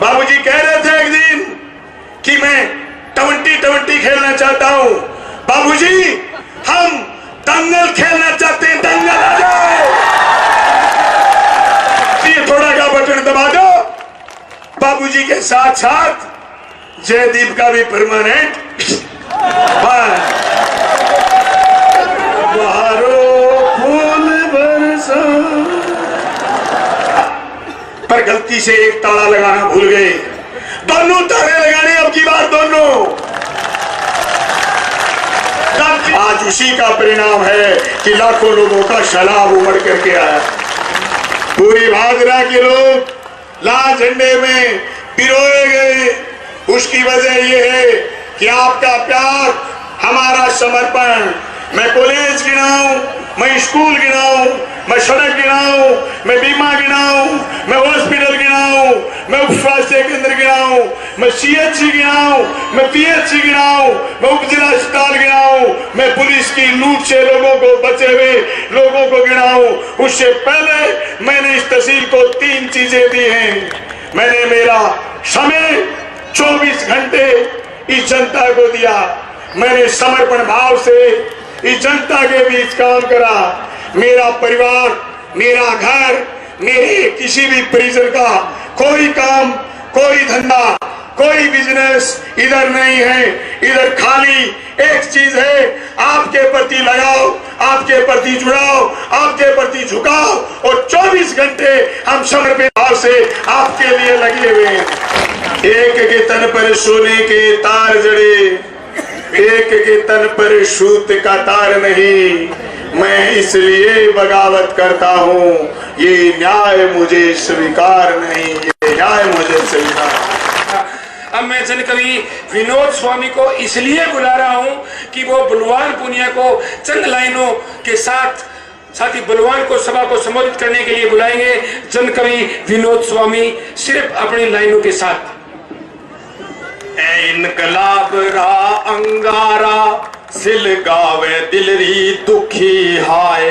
बाबूजी कह रहे थे एक दिन कि मैं 20-20 खेलना चाहता हूं। बाबूजी हम दंगल खेलना चाहते हैं, दंगल आ जाओ। ये थोड़ा का बटन दबा दो। बाबूजी के साथ साथ जयदीप का भी परमानेंट पर गलती से एक ताला लगाना भूल गए। दोनों ताले लगाने अब की बार दोनों। आज उसी का परिणाम है कि लाखों लोगों का सैलाब उमड़ करके आया। पूरी भादरा के लोग लाल झंडे में पिरोए गए। उसकी वजह यह है कि आपका प्यार, हमारा समर्पण। मैं कॉलेज गिनाऊं, मैं स्कूल गिनाऊं, मैं सड़क गिनाऊं, मैं बीमा गिनाऊं, मैं हॉस्पिटल गिनाऊं, मैं उप स्वास्थ्य केंद्र गिनाऊं, मैं CHC गिनाऊं, मैं PHC गिनाऊं, मैं उप जिला अस्पताल गिनाऊं, मैं पुलिस की लूट से लोगों को बचे हुए लोगों को गिनाऊं। उससे पहले मैंने इस तहसील को 3 चीजें दी हैं। मैंने मेरा समय 24 घंटे इस जनता को दिया। मैंने समर्पण भाव से इस जनता के बीच काम करा। मेरा परिवार, मेरा घर, मेरे किसी भी परिजन का कोई काम, कोई धंधा, कोई बिजनेस इधर नहीं है। इधर खाली एक चीज है, आपके प्रति लगाओ, आपके प्रति जुड़ाओ, आपके प्रति झुकाओ। और 24 घंटे हम समर्पित भाव से आपके लिए लगे हुए हैं। एक के तन पर सोने के तार जड़े, एक के तन पर सूत का तार नहीं। मैं इसलिए बगावत करता हूँ, ये न्याय मुझे स्वीकार नहीं, ये न्याय मुझे स्वीकार। अब मैं जन कवि विनोद स्वामी को इसलिए बुला रहा हूँ कि वो बलवान पुनिया को चंद लाइनों के साथ ही बलवान को सभा को संबोधित करने के लिए बुलाएंगे। जन कवि विनोद स्वामी सिर्फ अपनी लाइनों के साथ। ए इनकलाब रा अंगारा सिल गावे दिलरी दुखी हाय।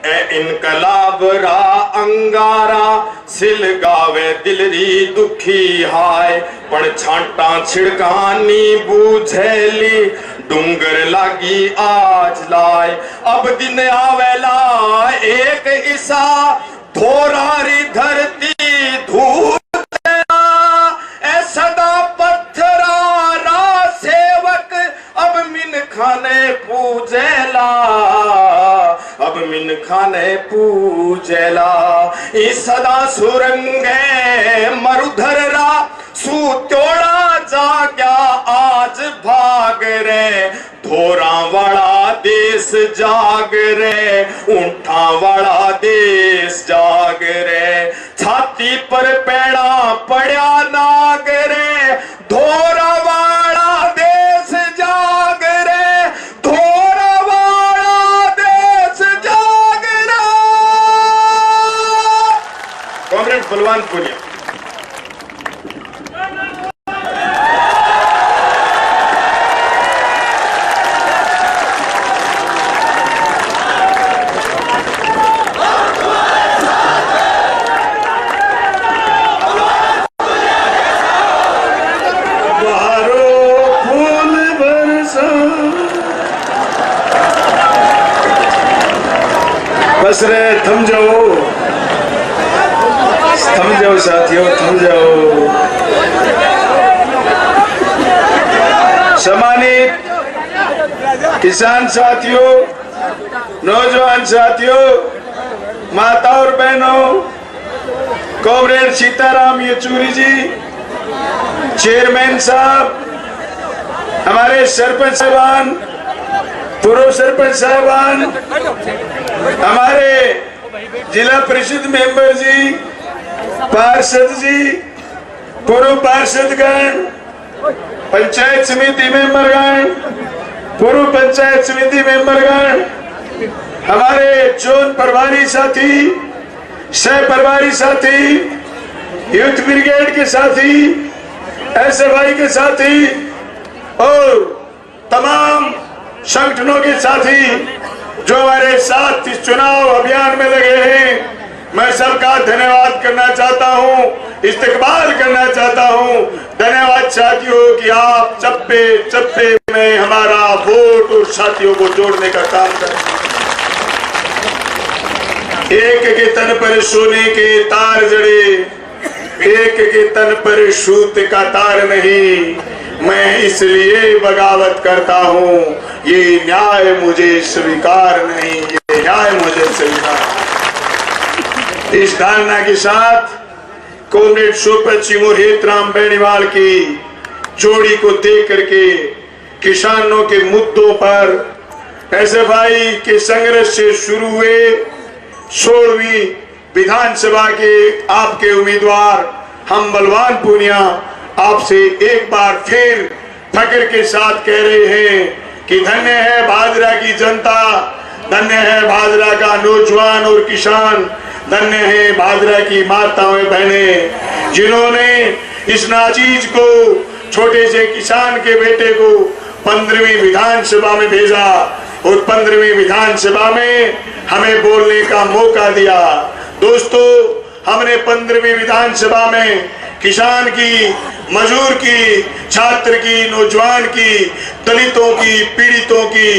ए इनकलाब रा अंगारा सिल गावे दिलरी दुखी हाय। पण छांटा छिड़कानी बूझेली डूंगर लागी आज लाए। अब दिन आवेला एक ईसा धोरारी धरती धूल सदा पत्थरा सेवक अब मिन खाने पूजेला। अब मिन खाने पूजेला ई सदा सुरंगे मरुधर रा सूत्योड़ा जाग्या आज भाग रे। धोरा वाला देश जाग रे, ऊंठा वाला देश जाग रे। छाती पर पैड़ा पड़ा नाग रे, धोरा वाला देश जाग रे, धोरा वाला देश जाग रे। कॉमरेड बलवान पुनिया। बस रे, थम जाओ साथियों, थम जाओ। सम्मानित किसान साथियों, नौजवान साथियों, माता और बहनों, कॉमरेड सीताराम येचुरी जी, चेयरमैन साहब, हमारे सरपंच साहबान, पूर्व सरपंच साहबान, हमारे जिला परिषद मेंबर जी, पार्षद जी, पूर्व पार्षदगण, पंचायत समिति मेंबरगण, पूर्व पंचायत समिति मेंबरगण, हमारे जोन प्रभारी साथी, सह प्रभारी साथी, यूथ ब्रिगेड के साथी, SFI के साथी और तमाम संगठनों के साथी जो हमारे साथ इस चुनाव अभियान में लगे हैं, मैं सबका धन्यवाद करना चाहता हूं, इस्तकबाल करना चाहता हूं। धन्यवाद साथियों कि आप चप्पे चप्पे में हमारा वोट और साथियों को जोड़ने का काम करें। एक के तन पर सोने के तार जड़े, एक के तन पर सूत का तार नहीं। मैं इसलिए बगावत करता हूं, ये न्याय मुझे स्वीकार नहीं, ये न्याय मुझे स्वीकार। इस धारणा के साथ कॉमरेड सोपत सिंह और हेतराम बेनीवाल की जोड़ी को देख करके किसानों के मुद्दों पर एसएफआई के संघर्ष से शुरू हुए 16वीं विधानसभा के आपके उम्मीदवार हम बलवान पूनिया आपसे एक बार फिर फक्र के साथ कह रहे हैं कि धन्य है भादरा की जनता, धन्य है भादरा का नौजवान और किसान, धन्य है भादरा की माताएं बहनें जिन्होंने इस नाचीज को, छोटे से किसान के बेटे को 15वीं विधानसभा में भेजा और 15वीं विधानसभा में हमें बोलने का मौका दिया। दोस्तों, हमने 15वीं विधानसभा में किसान की, मजदूर की, छात्र की, नौजवान की, दलितों की, पीड़ितों की,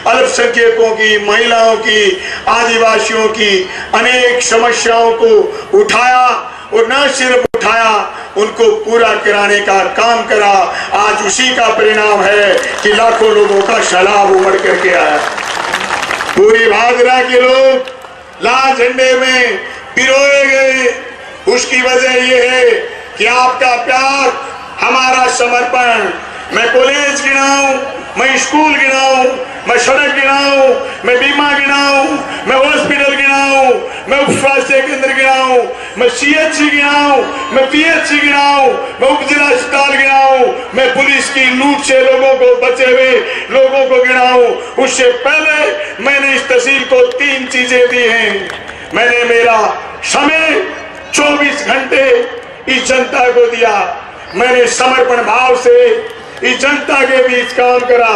अल्पसंख्यकों की, महिलाओं की, आदिवासियों की अनेक समस्याओं को उठाया और न सिर्फ उठाया, उनको पूरा कराने का काम करा। आज उसी का परिणाम है कि लाखों लोगों का सैलाब उमड़ करके आया। पूरी भादरा के लोग लाल झंडे में पिरोए गए। उसकी वजह यह है कि आपका प्यार, हमारा समर्पण। मैं कॉलेज गिनाऊं, मैं स्कूल गिनाऊं, मैं सड़क गिनाऊं, मैं बीमा गिनाऊं, मैं हॉस्पिटल गिनाऊं, मैं उप स्वास्थ्य केंद्र गिनाऊं, मैं सीएचसी गिनाऊं, मैं पीएचसी गिनाऊं, मैं उप जिला अस्पताल गिनाऊं, मैं पुलिस की लूट से लोगों को, बचे हुए लोगों को गिनाऊं। उससे पहले मैंने इस तहसील को 3 चीजें दी हैं। मैंने मेरा समय 24 घंटे इस जनता को दिया। मैंने समर्पण भाव से इस जनता के बीच काम करा।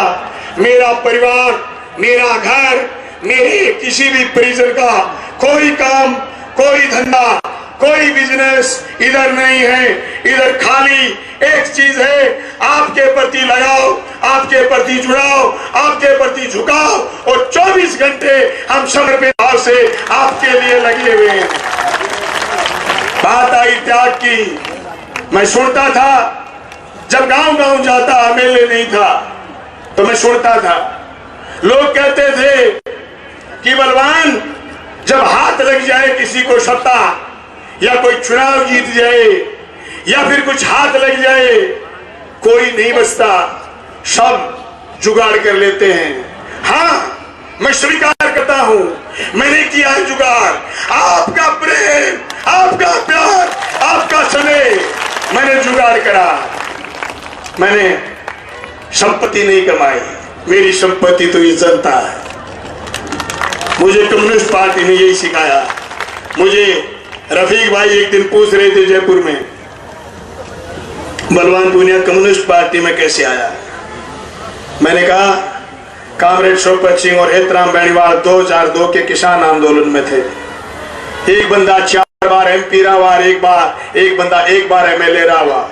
मेरा परिवार, मेरा घर, मेरे किसी भी परिजन का कोई काम, कोई धंधा, कोई बिजनेस इधर नहीं है। इधर खाली एक चीज है, आपके प्रति लगाओ, आपके प्रति जुड़ाओ, आपके प्रति झुकाओ और 24 घंटे हम समर्पित भाव से आपके लिए लगे हुए हैं। बात आई त्याग की। मैं सुनता था, जब गांव गांव जाता, मेले नहीं था तो मैं सुनता था, लोग कहते थे कि बलवान जब हाथ लग जाए किसी को सत्ता, या कोई चुनाव जीत जाए, या फिर कुछ हाथ लग जाए, कोई नहीं बचता, सब जुगाड़ कर लेते हैं। हाँ, मैं स्वीकार करता हूं, मैंने किया है जुगाड़। आपका प्रेम, आपका प्यार, आपका समय, मैंने जुगाड़ करा। मैंने संपत्ति नहीं कमाई, मेरी संपत्ति तो ये जनता है। मुझे कम्युनिस्ट पार्टी ने यही सिखाया। मुझे रफीक भाई एक दिन पूछ रहे थे जयपुर में, बलवान पूनिया कम्युनिस्ट पार्टी में कैसे आया। मैंने कहा, कॉमरेड सोपत सिंह और हेतराम बेनीवाल 2002 के किसान आंदोलन में थे। एक बंदा 4 बार एमपी रहा हुआ, एक बंदा 1 बार एमएलए रहा हुआ।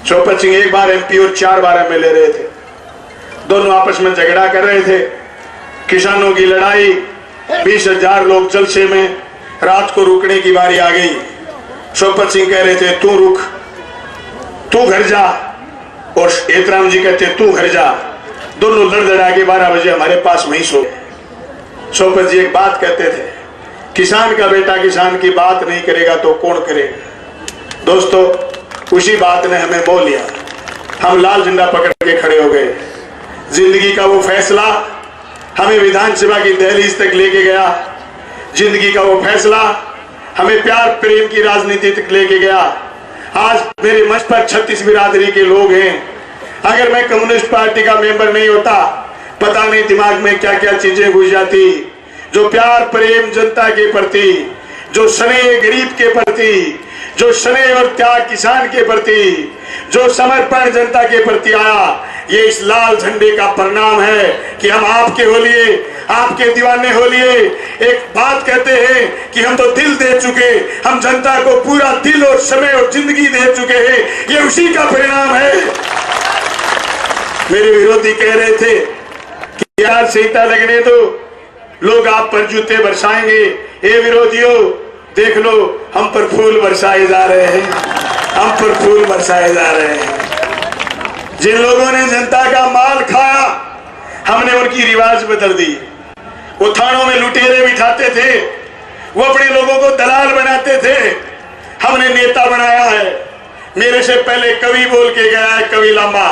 सोपत सिंह 1 बार एमपी और 4 बार एमएलए रहे थे। दोनों आपस में झगड़ा कर रहे थे। किसानों की लड़ाई, 20,000 लोग जलसे में, रात को रुकने की बारी आ गई। सोपत सिंह कह रहे थे तू रुक, तू घर जा, और हेतराम जी कहते तू घर जा। दोनों लड़ लड़ा के 12 बजे हमारे पास वहीं सो गए। सोपत जी एक बात कहते थे, किसान का बेटा किसान की बात नहीं करेगा तो कौन करेगा। दोस्तों, उसी बात ने हमें मोह लिया। हम लाल झंडा पकड़ के खड़े हो गए। जिंदगी का वो फैसला हमें विधानसभा की दहलीज तक लेके गया। जिंदगी का वो फैसला हमें प्यार प्रेम की राजनीति तक लेके गया। आज मेरे मंच पर 36 बिरादरी के लोग हैं। अगर मैं कम्युनिस्ट पार्टी का मेंबर नहीं होता, पता नहीं दिमाग में क्या क्या चीजें घुस जाती। जो प्यार प्रेम जनता के प्रति, जो स्नेह गरीब के प्रति, जो स्नेह और त्याग किसान के प्रति, जो समर्पण जनता के प्रति आया, ये इस लाल झंडे का परिणाम है कि हम आपके हो लिए, आपके दीवाने हो लिए। एक बात कहते हैं कि हम तो दिल दे चुके, हम जनता को पूरा दिल और समय और जिंदगी दे चुके हैं, ये उसी का परिणाम है। मेरे विरोधी कह रहे थे कि यार संहिता लगने दो, लोग आप पर जूते बरसाएंगे। ये विरोधियों देख लो, हम पर फूल बरसाए जा रहे हैं, हम पर फूल बरसाए जा रहे हैं। जिन लोगों ने जनता का माल खाया, हमने उनकी रिवाज बदल दी। वो थानों में लुटेरे बिठाते थे, वो अपने लोगों को दलाल बनाते थे, हमने नेता बनाया है। मेरे से पहले कवि बोल के गया है, कवि लामा,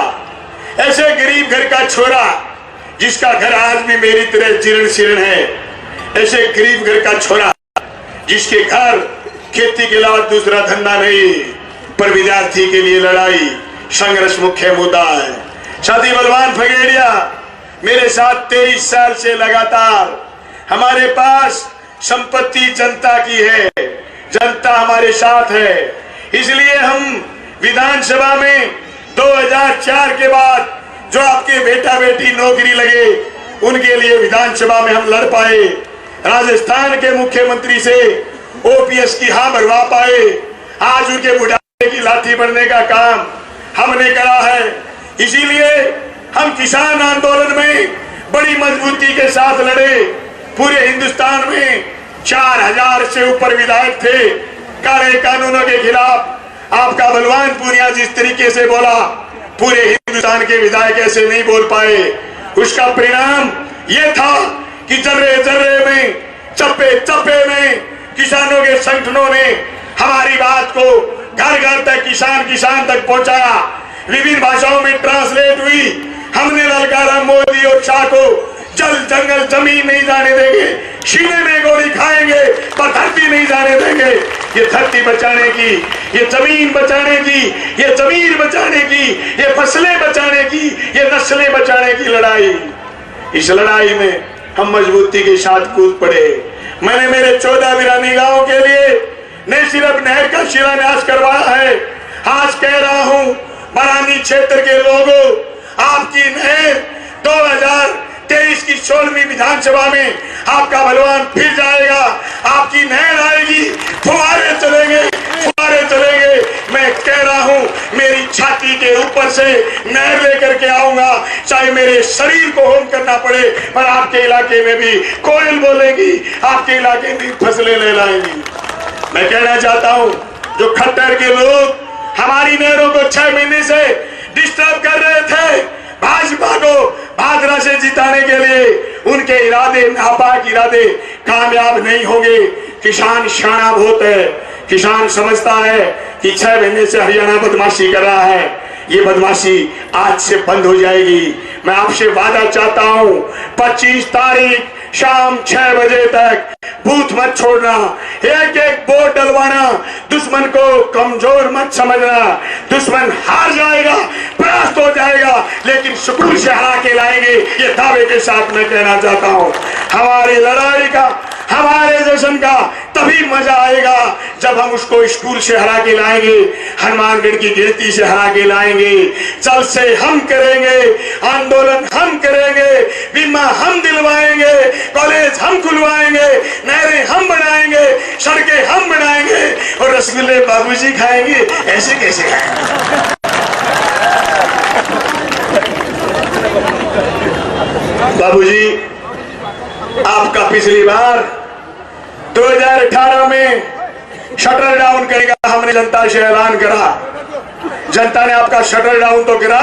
ऐसे गरीब घर का छोरा जिसका घर आज भी मेरी तरह जीर्ण शीर्ण है, ऐसे गरीब घर का छोरा जिसके घर खेती के अलावा दूसरा धंधा नहीं, पर विद्यार्थी के लिए लड़ाई संघर्ष मुख्य मुद्दा है। साथी बलवान फगेड़िया मेरे साथ 23 साल से लगातार, हमारे पास संपत्ति जनता की है, जनता हमारे साथ है। इसलिए हम विधानसभा में 2004 के बाद जो आपके बेटा बेटी नौकरी लगे, उनके लिए विधानसभा में हम लड़ पाए। राजस्थान के मुख्यमंत्री से ओपीएस की हाँ भरवा पाए। आज उनके बुढ़ापे की लाठी बनने का काम हमने करा है। इसीलिए हम किसान आंदोलन में बड़ी मजबूती के साथ लड़े। पूरे हिंदुस्तान में 4000 से ऊपर विधायक थे काले कानूनों के खिलाफ। आपका बलवान पूनिया जिस तरीके से बोला, पूरे हिंदुस्तान के विधायक ऐसे नहीं बोल पाए। उसका परिणाम यह था कि जर्रे जर्रे में, चप्पे चप्पे में किसानों के संगठनों ने हमारी बात को घर घर तक, किसान किसान तक पहुंचाया। विभिन्न भाषाओं में ट्रांसलेट हुई। हमने ललकारा मोदी और शाह को, जल जंगल जमीन नहीं जाने देंगे, सीने में गोली खाएंगे पर धरती नहीं जाने देंगे। ये धरती बचाने की, ये जमीन बचाने की, ये जमीन बचाने की, ये फसलें बचाने की, ये नस्लें बचाने की लड़ाई। इस लड़ाई में हम मजबूती के साथ कूद पड़े। मैंने मेरे 14 वीरानी गांव के लिए न सिर्फ नहर का शिलान्यास करवाया है, आज कह रहा हूं बरानी क्षेत्र के लोगों, आपकी नहर 2023 की 16वीं विधानसभा में आपका बलवान फिर जाएगा। आपकी नहर आएगी, फुहारे चलेंगे, फुहारे चलेंगे। मैं कह रहा हूं, मेरी छाती के ऊपर से नहर लेकर के आऊंगा, चाहे मेरे शरीर को होम करना पड़े, पर आपके इलाके में भी कोयल बोलेगी, आपके इलाके में फसलें ले लाएंगी। मैं कहना चाहता हूं, जो खट्टर के लोग हमारी नहरों को 6 महीने से डिस्टर्ब कर रहे थे, भाजपा को भादरा से जिताने के लिए, उनके इरादे नापाक इरादे कामयाब नहीं होंगे। किसान शाना बहुत है, किसान समझता है कि 6 महीने से हरियाणा बदमाशी कर रहा है, ये बदमाशी आज से बंद हो जाएगी। मैं आपसे वादा चाहता हूं, 25 तारीख शाम 6 बजे तक बूथ मत छोड़ना, एक एक वोट डलवाना। दुश्मन को कमजोर मत समझना, दुश्मन हार जाएगा, परास्त हो जाएगा, लेकिन सुकून से हरा के लाएंगे, ये दावे के साथ मैं कहना चाहता हूं। हमारी लड़ाई का, हमारे जश्न का तभी मजा आएगा जब हम उसको स्कूल से हरा के लाएंगे, हनुमानगढ़ की गिनती से हरा के लाएंगे। जल से हम करेंगे, आंदोलन हम करेंगे, बीमा हम दिलवाएंगे, कॉलेज हम खुलवाएंगे, नहरें हम बनाएंगे, सड़कें हम बनाएंगे, और रसगुल्ले बाबूजी खाएंगे। ऐसे कैसे खाएंगे? बाबूजी, आपका पिछली बार 2018 में शटर डाउन करेगा, हमने जनता से ऐलान करा। जनता ने आपका शटर डाउन तो करा,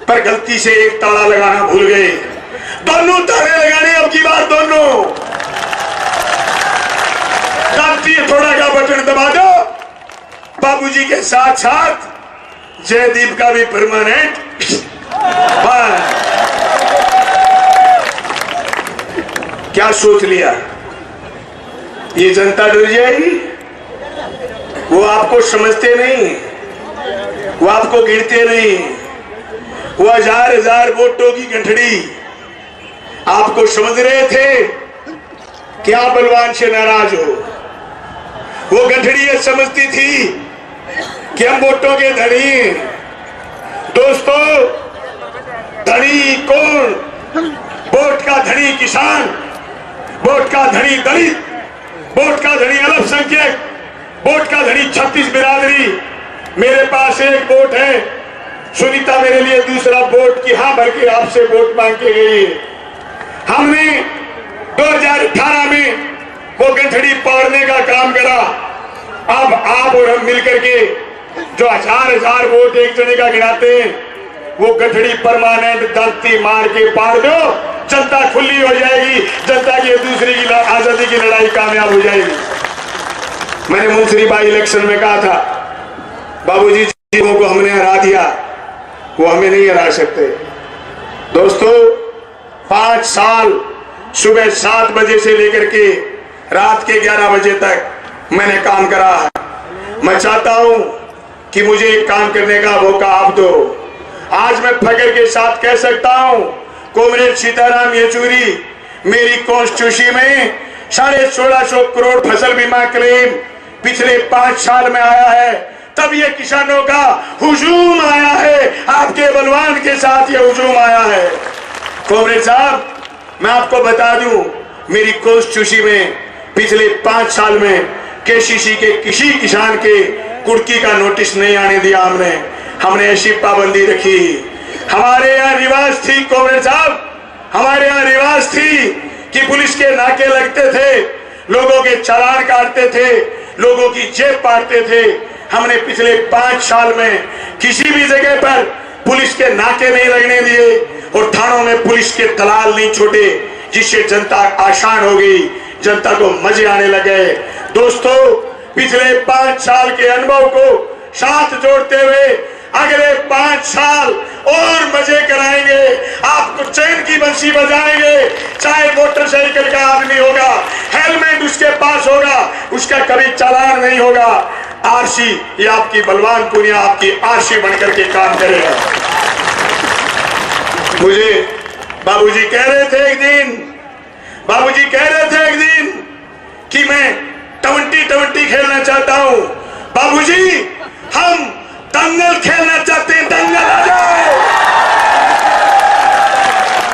पर गलती से एक ताला लगाना भूल गए। दोनों ताले लगाने अब की बार, दोनों थोड़ा का बटन दबा दो। बाबूजी के साथ साथ जयदीप का भी परमानेंट। क्या सोच लिया? ये जनता डर जाएगी? वो आपको समझते नहीं, वो आपको गिनते नहीं, वो हजार हजार वोटों की गंठड़ी आपको समझ रहे थे कि आप बलवान से नाराज हो। वो गठड़ी ये समझती थी कि हम वोटों के धनी हैं। दोस्तों, धनी कौन? वोट का धनी किसान, वोट का धनी दलित, वोट का धनी अल्पसंख्यक, वोट का धनी 36 बिरादरी। मेरे पास एक वोट है, सुनीता मेरे लिए दूसरा वोट की हाँ भर के आपसे वोट मांग के गई। हमने 2018 में वो गठड़ी पाड़ने का काम करा। अब आप और हम मिलकर के जो हजार वोट एक जने का गिनाते हैं, वो गठड़ी परमानेंट दांती मार के पाड़ दो, जनता खुली हो जाएगी, जनता की दूसरी की आजादी की लड़ाई कामयाब हो जाएगी। मैंने मुंसरीबाई इलेक्शन में कहा था, बाबूजी जिन को हमने हरा दिया वो हमें नहीं हरा सकते। दोस्तों, 5 साल सुबह 7 बजे से लेकर के रात के 11 बजे तक मैंने काम करा है। मैं चाहता हूं कि मुझे एक काम करने का मौका आप दो। आज मैं फख्र के साथ कह सकता हूं, कॉमरेड सीताराम येचुरी मेरी कॉन्स्टिट्यूंसी में 1650 करोड़ फसल बीमा क्लेम पिछले 5 साल में आया है। तब ये किसानों का हुजूम आया है, आपके बलवान के साथ ये हुजूम आया है। कॉमरेड साहब, मैं आपको बता दूं, मेरी कॉन्स्टिट्यूंसी में पिछले 5 साल में केसीसी के किसी किसान के कुर्की का नोटिस नहीं आने दिया। हमने ऐसी पाबंदी रखी। हमारे यहाँ रिवाज थी कॉमरेड साहब, हमारे यहाँ रिवाज थी कि पुलिस के नाके लगते थे, लोगों के चालान काटते थे, लोगों की जेब पाड़ते थे। हमने पिछले 5 साल में किसी भी जगह पर पुलिस के नाके नहीं लगने दिए और थानों में पुलिस के दलाल नहीं छोड़े, जिससे जनता आसान हो गई, जनता को मजे आने लगे। दोस्तों, पिछले 5 साल के अनुभव को साथ जोड़ते हुए अगले 5 साल और मजे कराएंगे, आपको चैन की बंसी बजाएंगे। चाहे मोटरसाइकिल का आदमी होगा, हेलमेट उसके पास होगा, उसका कभी चालान नहीं होगा। आरसी, ये आपकी बलवान पुनिया आपकी आरसी बनकर के काम करेगा। मुझे बाबूजी कह रहे थे एक दिन, बाबूजी कह रहे थे एक दिन कि मैं 20-20 खेलना चाहता हूं। बाबूजी, हम दंगल खेलना चाहते हैं, दंगल आ जाओ।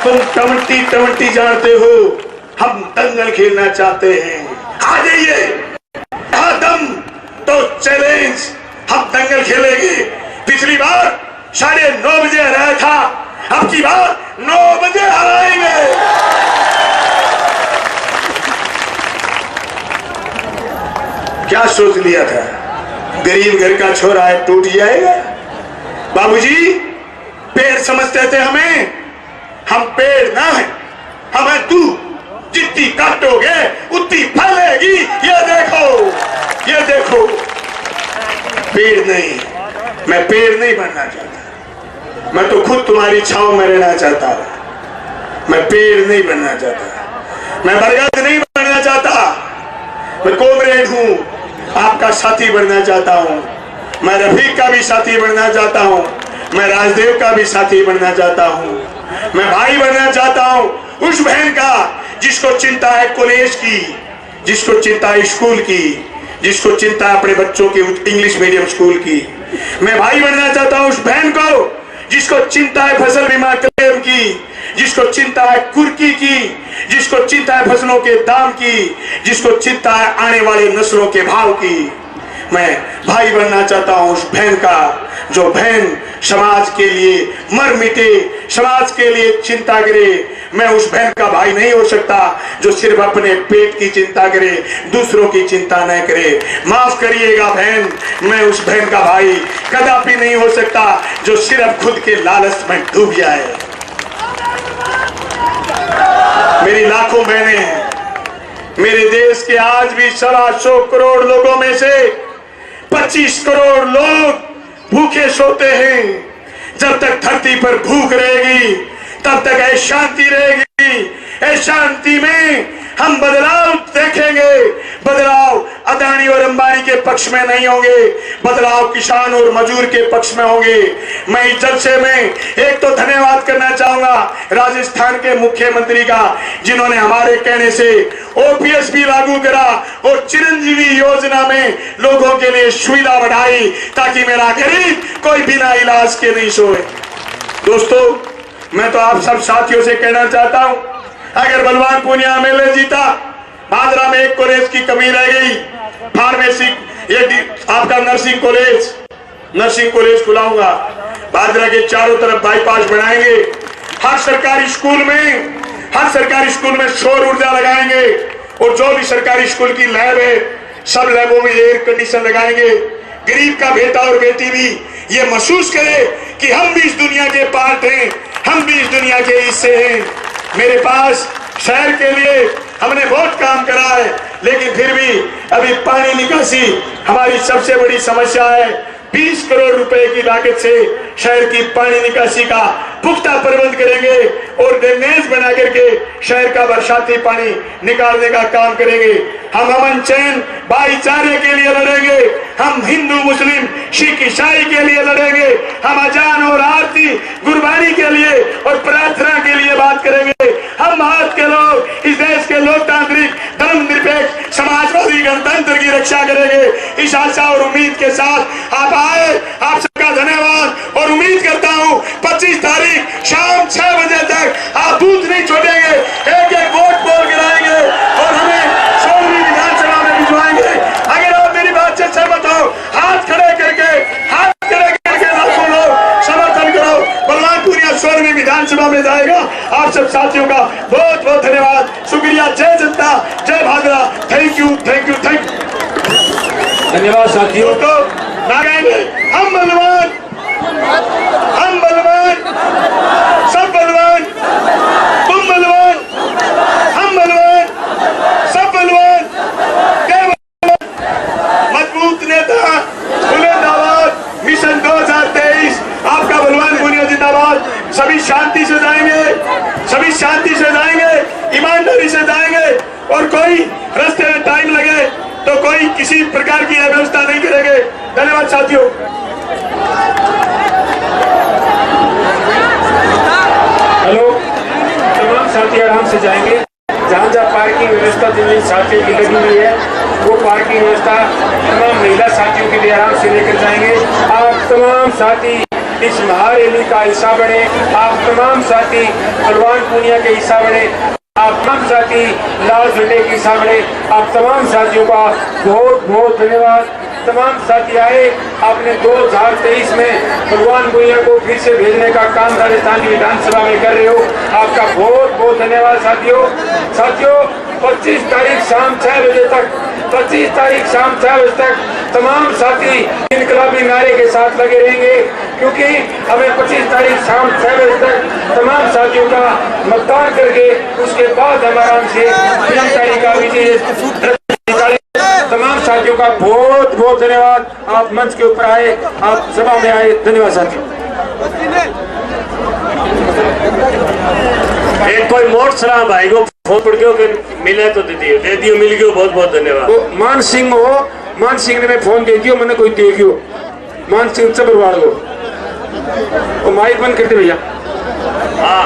तुम 20-20 जानते हो, हम दंगल खेलना चाहते हैं, आ जाइए। दम तो चैलेंज, हम दंगल खेलेंगे। पिछली बार 9:30 बजे हराया था, अब की बार 9 बजे हराएंगे। क्या सोच लिया था, गरीब घर का छोरा है, टूट जाएगा? बाबूजी, पेड़ समझते थे हमें, हम पेड़ ना है, हम है तू। जितनी काटोगे उतनी फैलेगी, ये देखो, ये देखो। पेड़ नहीं, मैं पेड़ नहीं बनना चाहता, मैं तो खुद तुम्हारी छांव में रहना चाहता। मैं पेड़ नहीं बनना चाहता, मैं बरगद नहीं बनना चाहता, मैं कॉमरेड हूं, आपका साथी बनना चाहता हूं। मैं रफीक का भी साथी बनना चाहता हूं, मैं राजदेव का भी साथी बनना चाहता हूं, मैं भाई बनना चाहता हूं उस बहन का जिसको चिंता है कॉलेज की, जिसको चिंता है स्कूल की, जिसको चिंता है अपने बच्चों की इंग्लिश मीडियम स्कूल की। मैं भाई बनना चाहता हूं उस बहन को जिसको चिंता है फसल बीमा क्लेम की, जिसको चिंता है कुर्की की, जिसको चिंता है फसलों के दाम की, जिसको चिंता है आने वाले नस्लों के भाव की। मैं भाई बनना चाहता हूं उस बहन का जो बहन समाज के लिए मर मिटे, समाज के लिए चिंता करे। मैं उस बहन का भाई नहीं हो सकता जो सिर्फ अपने पेट की चिंता करे, दूसरों की चिंता न करे। माफ करिएगा बहन, मैं उस बहन का भाई कदापि नहीं हो सकता जो सिर्फ खुद के लालच में डूब जाए। मेरी लाखों बहनें हैं, मेरे देश के आज भी 125 करोड़ लोगों में से 25 करोड़ लोग भूखे सोते हैं। जब तक धरती पर भूख रहेगी तब तक अशांति रहेगी। अशांति में हम बदलाव देखेंगे, बदलाव अदानी और अंबानी के पक्ष में नहीं होंगे, बदलाव किसान और मजदूर के पक्ष में होंगे। मैं इस जलसे में एक तो धन्यवाद करना चाहूंगा राजस्थान के मुख्यमंत्री का, जिन्होंने हमारे कहने से ओपीएस भी लागू करा और चिरंजीवी योजना में लोगों के लिए सुविधा बढ़ाई ताकि मेरा गरीब कोई बिना इलाज के नहीं सोए। दोस्तों, मैं तो आप सब साथियों से कहना चाहता हूं, अगर बलवान पूनिया एमएलए जीता, भादरा में एक कॉलेज की कमी रह गई, फार्मेसी, ये आपका नर्सिंग कॉलेज खुलाऊंगा। भादरा के चारों तरफ बाईपास बनाएंगे। हर सरकारी स्कूल में सौर ऊर्जा लगाएंगे और जो भी सरकारी स्कूल की लैब है, सब लैबों में एयर कंडीशन लगाएंगे। गरीब का बेटा और बेटी भी ये महसूस करे कि हम भी इस दुनिया के पार्ट हैं, हम भी इस दुनिया के हिस्से हैं। मेरे पास शहर के लिए हमने बहुत काम करा है, लेकिन फिर भी अभी पानी निकासी हमारी सबसे बड़ी समस्या है। 20 करोड़ रुपए की लागत से शहर की पानी निकासी का पुख्ता प्रबंध करेंगे और ड्रेनेज बना करके शहर का बरसाती पानी निकालने का काम करेंगे। हम अमन चैन भाईचारे के लिए लड़ेंगे, हम हिंदू मुस्लिम सिख ईसाई के लिए लड़ेंगे, हम अजान और आरती गुरबानी के लिए और प्रार्थना के लिए बात करेंगे। हम भारत के लोग इस देश के लोकतांत्रिक धर्मनिरपेक्ष समाजवादी गणतंत्र की रक्षा करेंगे। इस आशा और उम्मीद के साथ आप आए, आप सबका धन्यवाद और उम्मीद करता हूं 25 तारीख शाम 6 बजे तक आप बूथ नहीं छोड़ेंगे, एक एक वोट पोल गिराएंगे और हमें 16वीं विधानसभा में भिजवाएंगे। अगर आप मेरी बात से सहमत हो, हाथ खड़े करके लाखों लोग समर्थन करो। बलवान पूनिया 16वीं विधानसभा में जाएगा। आप सब साथियों का बहुत बहुत धन्यवाद, शुक्रिया। जय जनता, जय भादरा। Thank you. धन्यवाद साथियों। तो हम बलवान, सब बलवान, तुम बलवान, हम बलवान, सब बलवान, मजबूत नेता, बुलंदाबाद, मिशन 2023, आपका बलवान पूनिया जिंदाबाद। सभी शांति से जाएंगे, ईमानदारी से जाएंगे और कोई रास्ते में टाइम लगे तो कोई किसी प्रकार की अव्यवस्था नहीं करेंगे। धन्यवाद साथियों। हेलो, तमाम साथी आराम से जाएंगे। जहाँ जहाँ पार्किंग व्यवस्था जिन साथियों की लगी हुई है, वो पार्किंग व्यवस्था तमाम महिला साथियों के लिए आराम से लेकर जाएंगे। आप तमाम साथी इस महारैली का हिस्सा बने, आप तमाम साथी बलवान पूनिया के हिस्सा बने, आप तमाम साथी लाल झंडे के हिस्सा बने। आप तमाम साथियों का बहुत बहुत धन्यवाद। तमाम साथी आए, आपने 2023 में बलवान पूनिया को फिर से भेजने का काम राजस्थान की विधानसभा में कर रहे हो, आपका बहुत बहुत धन्यवाद साथियों। 25 तारीख शाम 6 बजे तक तमाम साथी इनकलाबी नारे के साथ लगे रहेंगे, क्योंकि हमें 25 तारीख शाम 6 बजे तक तमाम साथियों का मतदान करके उसके बाद हम आराम से 3 तारीख का विजय निकालें। तमाम साथियों का बहुत बहुत धन्यवाद। आप मंच के ऊपर आए, आप सभा में आए, धन्यवाद साथियों। एक कोई मोट सलाह भाई को फोन पड़ गयो कि मिले तो दे दियो मिल गयो, बहुत बहुत धन्यवाद। वो मान सिंह ने मैं फोन दे दियो, मैंने कोई दे दियो मान सिंह चबरवाड़ को, वो माइक बंद करते भैया। हाँ